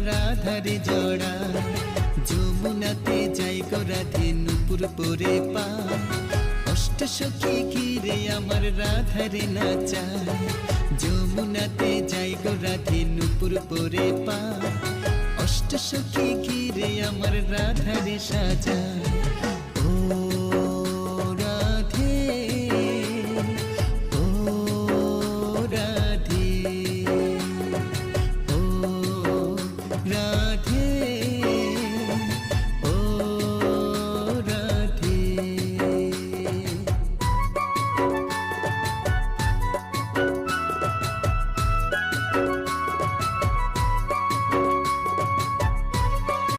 রাধারে জড়া। যমুনাতে যাই গো রাধে নুপুর পরে পা, অষ্ট সখী ঘিরে আমার রাধারে নাচায়। যমুনাতে যাই গো রাধে নুপুর পরে পা, অষ্ট সখী ঘিরে আমার রাধারে সাজায়।